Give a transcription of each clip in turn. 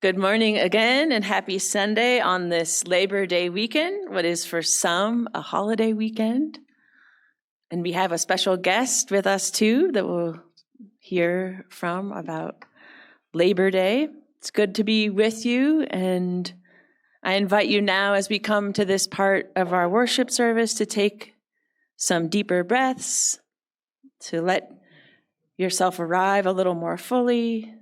Good morning again, and happy Sunday on this Labor Day weekend, what is for some a holiday weekend. And we have a special guest with us too that we'll hear from about Labor Day. It's good to be with you, and I invite you now as we come to this part of our worship service to take some deeper breaths, to let yourself arrive a little more fully.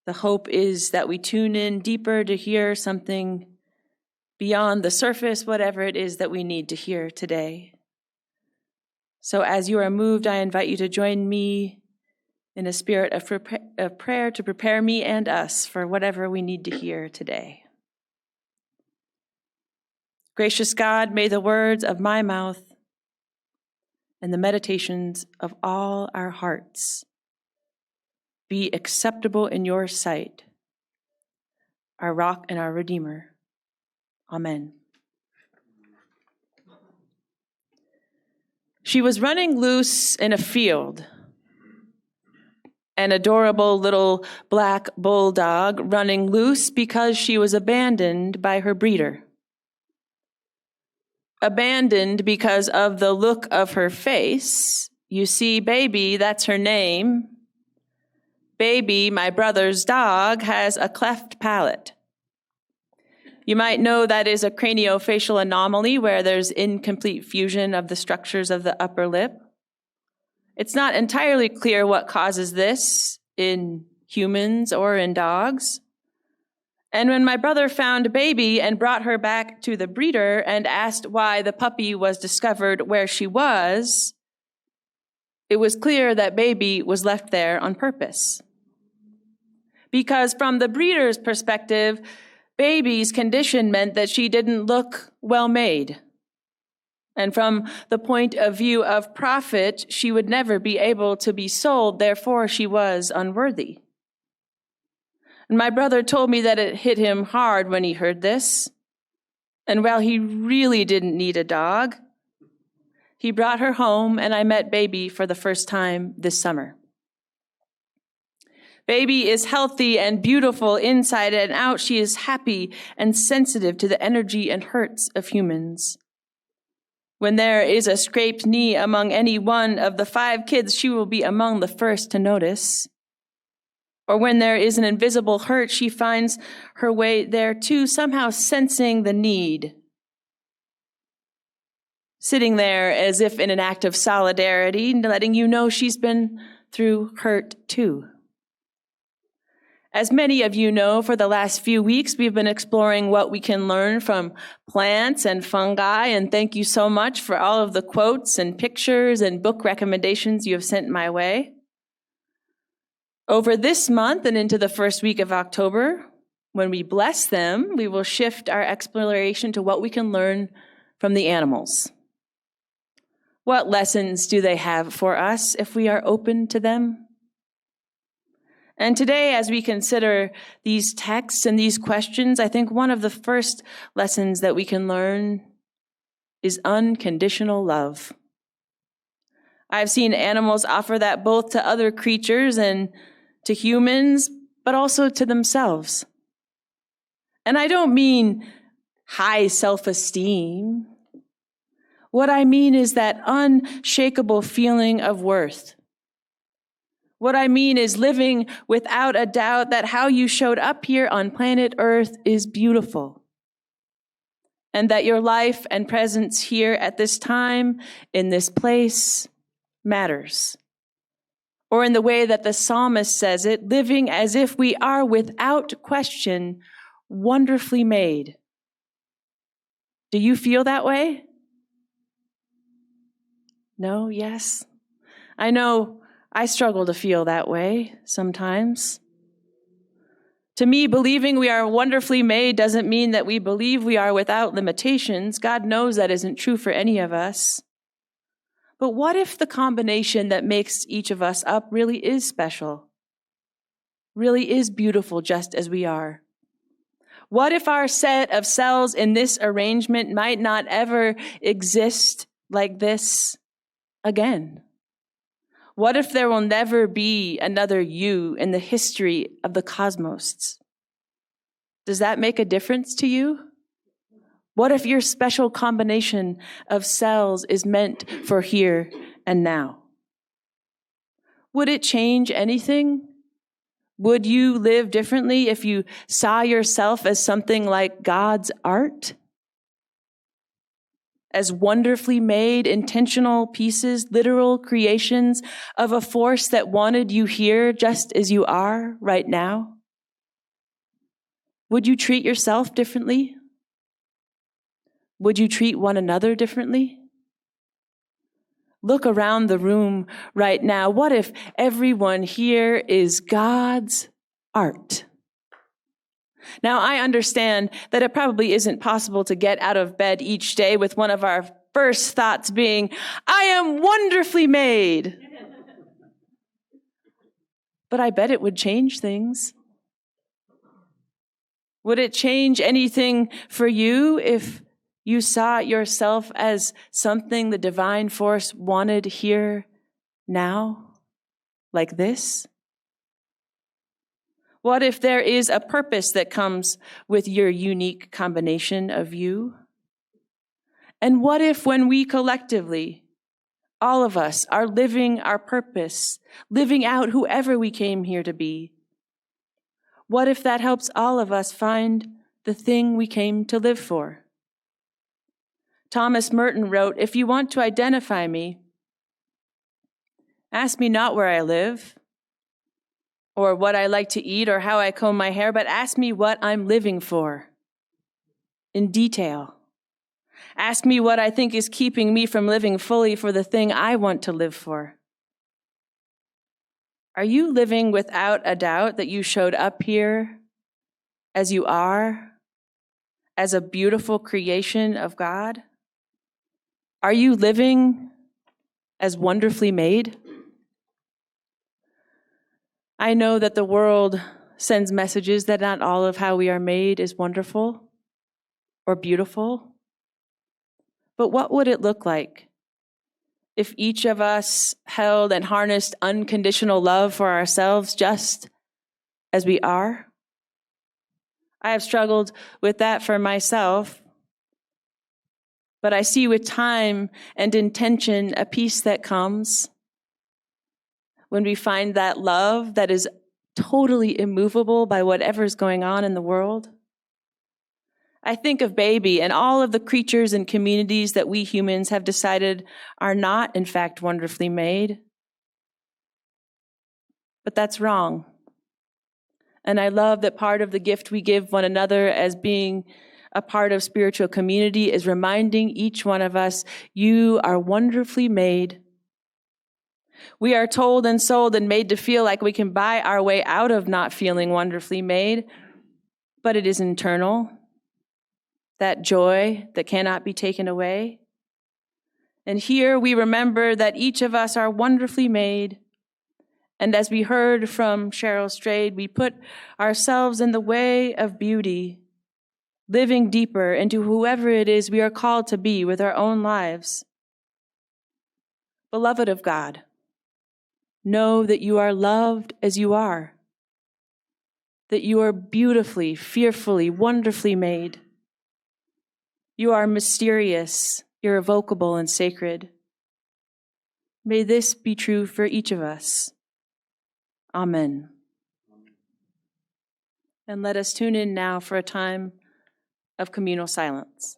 The hope is that we tune in deeper to hear something beyond the surface, whatever it is that we need to hear today. So as you are moved, I invite you to join me in a spirit of prayer to prepare me and us for whatever we need to hear today. Gracious God, may the words of my mouth and the meditations of all our hearts be acceptable in your sight, our rock and our redeemer. Amen. She was running loose in a field, an adorable little black bulldog running loose because she was abandoned by her breeder. Abandoned because of the look of her face. You see, Baby, that's her name. Baby, my brother's dog, has a cleft palate. You might know that is a craniofacial anomaly where there's incomplete fusion of the structures of the upper lip. It's not entirely clear what causes this in humans or in dogs. And when my brother found Baby and brought her back to the breeder and asked why the puppy was discovered where she was, it was clear that Baby was left there on purpose. Because from the breeder's perspective, Baby's condition meant that she didn't look well made. And from the point of view of profit, she would never be able to be sold, therefore she was unworthy. And my brother told me that it hit him hard when he heard this. And while he really didn't need a dog, he brought her home, and I met Baby for the first time this summer. Baby is healthy and beautiful inside and out. She is happy and sensitive to the energy and hurts of humans. When there is a scraped knee among any one of the 5 kids, she will be among the first to notice. Or when there is an invisible hurt, she finds her way there too, somehow sensing the need. Sitting there as if in an act of solidarity, letting you know she's been through hurt too. As many of you know, for the last few weeks, we've been exploring what we can learn from plants and fungi, and thank you so much for all of the quotes and pictures and book recommendations you have sent my way. Over this month and into the first week of October, when we bless them, we will shift our exploration to what we can learn from the animals. What lessons do they have for us if we are open to them? And today, as we consider these texts and these questions, I think one of the first lessons that we can learn is unconditional love. I've seen animals offer that both to other creatures and to humans, but also to themselves. And I don't mean high self-esteem. What I mean is that unshakable feeling of worth. What I mean is living without a doubt that how you showed up here on planet Earth is beautiful. And that your life and presence here at this time, in this place, matters. Or in the way that the psalmist says it, living as if we are without question wonderfully made. Do you feel that way? No? Yes? I know I struggle to feel that way sometimes. To me, believing we are wonderfully made doesn't mean that we believe we are without limitations. God knows that isn't true for any of us. But what if the combination that makes each of us up really is special? Really is beautiful just as we are? What if our set of cells in this arrangement might not ever exist like this again? What if there will never be another you in the history of the cosmos? Does that make a difference to you? What if your special combination of cells is meant for here and now? Would it change anything? Would you live differently if you saw yourself as something like God's art? As wonderfully made, intentional pieces, literal creations of a force that wanted you here just as you are right now? Would you treat yourself differently? Would you treat one another differently? Look around the room right now. What if everyone here is God's art? Now, I understand that it probably isn't possible to get out of bed each day with one of our first thoughts being, I am wonderfully made. But I bet it would change things. Would it change anything for you if you saw yourself as something the divine force wanted here, now, like this? What if there is a purpose that comes with your unique combination of you? And what if when we collectively, all of us, are living our purpose, living out whoever we came here to be, what if that helps all of us find the thing we came to live for? Thomas Merton wrote, if you want to identify me, ask me not where I live, or what I like to eat, or how I comb my hair, but ask me what I'm living for, in detail. Ask me what I think is keeping me from living fully for the thing I want to live for. Are you living without a doubt that you showed up here as you are, as a beautiful creation of God? Are you living as wonderfully made? I know that the world sends messages that not all of how we are made is wonderful or beautiful. But what would it look like if each of us held and harnessed unconditional love for ourselves just as we are? I have struggled with that for myself, but I see with time and intention a peace that comes when we find that love that is totally immovable by whatever's going on in the world. I think of baby and all of the creatures and communities that we humans have decided are not, in fact, wonderfully made. But that's wrong. And I love that part of the gift we give one another as being a part of spiritual community is reminding each one of us, you are wonderfully made. We are told and sold and made to feel like we can buy our way out of not feeling wonderfully made, but it is internal. That joy that cannot be taken away. And here we remember that each of us are wonderfully made. And as we heard from Cheryl Strayed, we put ourselves in the way of beauty, living deeper into whoever it is we are called to be with our own lives. Beloved of God, know that you are loved as you are, that you are beautifully, fearfully, wonderfully made. You are mysterious, irrevocable, and sacred. May this be true for each of us. Amen. And let us tune in now for a time of communal silence.